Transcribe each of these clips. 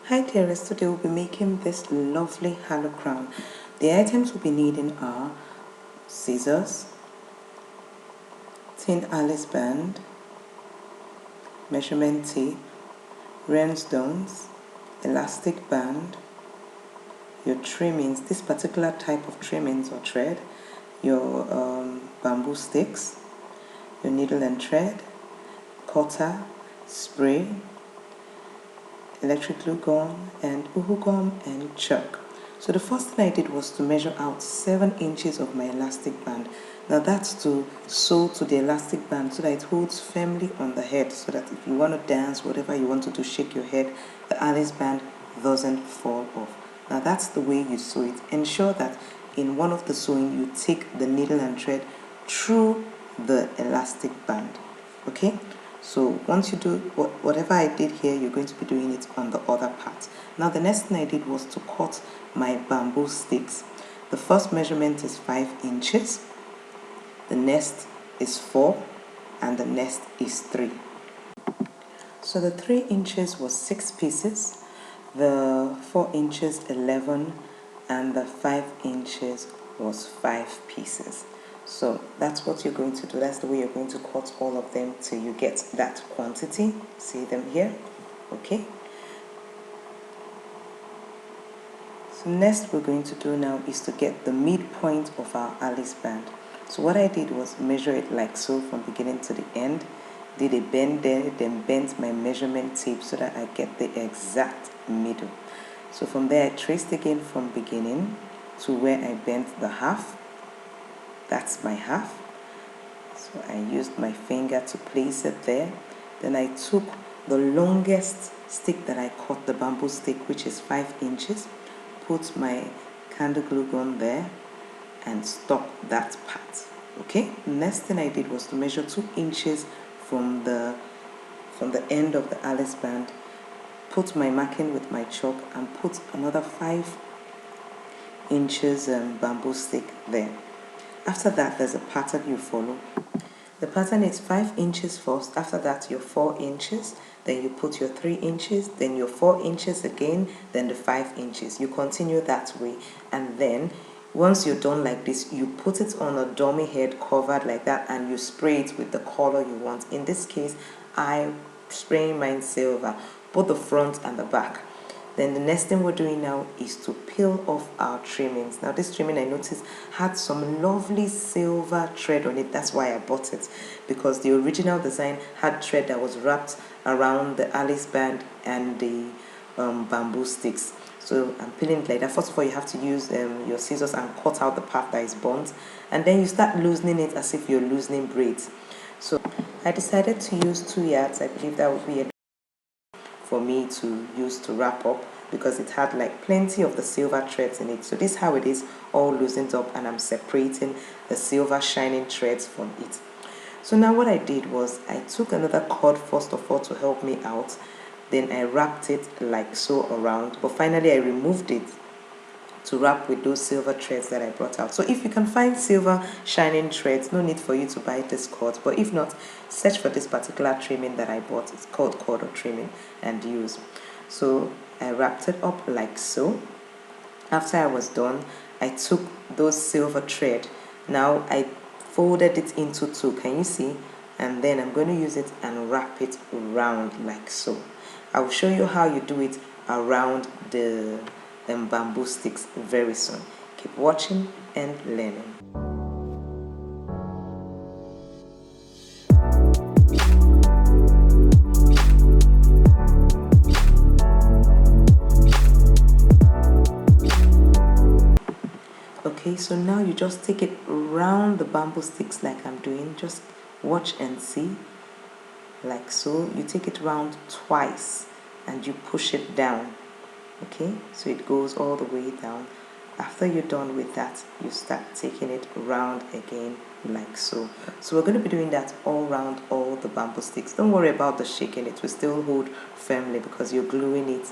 Hi dearest, today we'll be making this lovely halo crown. The items we'll be needing are scissors, thin Alice band, measurement tape, rhinestones, elastic band, your trimmings, this particular type of trimmings or thread, your bamboo sticks, your needle and thread, cutter, spray, electric glue gun, and uhu gum and chalk. So the first thing I did was to measure out 7 inches of my elastic band. Now that's to sew to the elastic band so that it holds firmly on the head, so that if you want to dance, whatever you want to do, shake your head, the Alice band doesn't fall off. Now that's the way you sew it. Ensure that in one of the sewing you take the needle and thread through the elastic band. Okay? So once you do whatever I did here, you're going to be doing it on the other part. Now the next thing I did was to cut my bamboo sticks. The first measurement is 5 inches, the next is 4, and the next is 3. So the 3 inches was 6 pieces, the 4 inches 11, and the 5 inches was 5 pieces. So that's what you're going to do. That's the way you're going to cut all of them till you get that quantity. See them here? Okay. So next we're going to do now is to get the midpoint of our Alice band. So what I did was measure it like so from beginning to the end. Did a bend there, then bent my measurement tape so that I get the exact middle. So from there I traced again from beginning to where I bent the half. That's my half. So I used my finger to place it there. Then I took the longest stick that I cut, the bamboo stick, which is 5 inches, put my candle glue gun there and stop that part. Okay, next thing I did was to measure 2 inches from the end of the Alice band, put my marking with my chalk and put another 5 inches bamboo stick there. After that, there's a pattern you follow. The pattern is 5 inches first, after that your 4 inches, then you put your 3 inches, then your 4 inches again, then the 5 inches. You continue that way, and then once you're done like this, you put it on a dummy head covered like that and you spray it with the color you want. In this case, I spray mine silver, both the front and the back. Then the next thing we're doing now is to peel off our trimmings. Now this trimming I noticed had some lovely silver thread on it. That's why I bought it, because the original design had thread that was wrapped around the Alice band and the bamboo sticks. So I'm peeling it like that. First of all, you have to use your scissors and cut out the part that is burnt, and then you start loosening it as if you're loosening braids. So I decided to use 2 yards. I believe that would be for me to use to wrap up, because it had like plenty of the silver threads in it. So this is how it is, all loosened up, and I'm separating the silver shining threads from it. So now what I did was I took another cord first of all to help me out, then I wrapped it like so around, but finally I removed it to wrap with those silver threads that I brought out. So if you can find silver shining threads, no need for you to buy this cord, but if not, search for this particular trimming that I bought. It's called cord or trimming, and use. So I wrapped it up like so. After I was done, I took those silver thread. Now I folded it into 2, can you see? And then I'm going to use it and wrap it around like so. I will show you how you do it around the bamboo sticks very soon. Keep watching and learning. Okay, so now you just take it around the bamboo sticks like I'm doing. Just watch and see, like so. You take it round twice and you push it down. Okay, so it goes all the way down. After you're done with that, you start taking it round again like so. So we're going to be doing that all around all the bamboo sticks. Don't worry about the shaking, it will still hold firmly because you're gluing it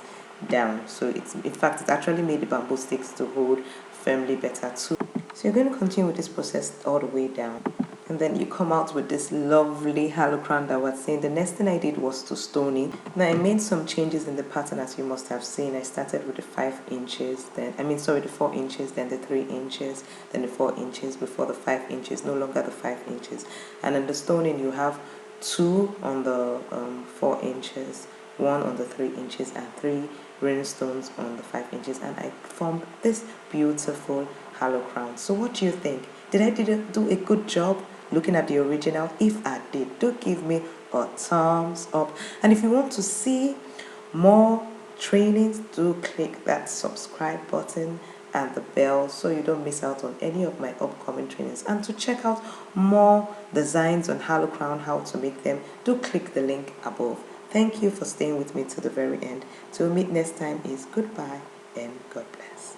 down. So it's, in fact, it actually made the bamboo sticks to hold firmly better too. So you're going to continue with this process all the way down. And then you come out with this lovely halo crown that was saying. The next thing I did was to stone it. Now I made some changes in the pattern, as you must have seen. I started with the 5 inches, then the 4 inches, then the 3 inches, then the 4 inches before the 5 inches, no longer the 5 inches. And in the stoning you have 2 on the 4 inches, 1 on the 3 inches, and 3 rhinestones on the 5 inches, and I formed this beautiful halo crown. So what do you think? Did I do a good job looking at the original? If I did, do give me a thumbs up. And if you want to see more trainings, do click that subscribe button and the bell so you don't miss out on any of my upcoming trainings. And to check out more designs on halo crown, how to make them, do click the link above. Thank you for staying with me to the very end. Till we meet next time is goodbye and God bless.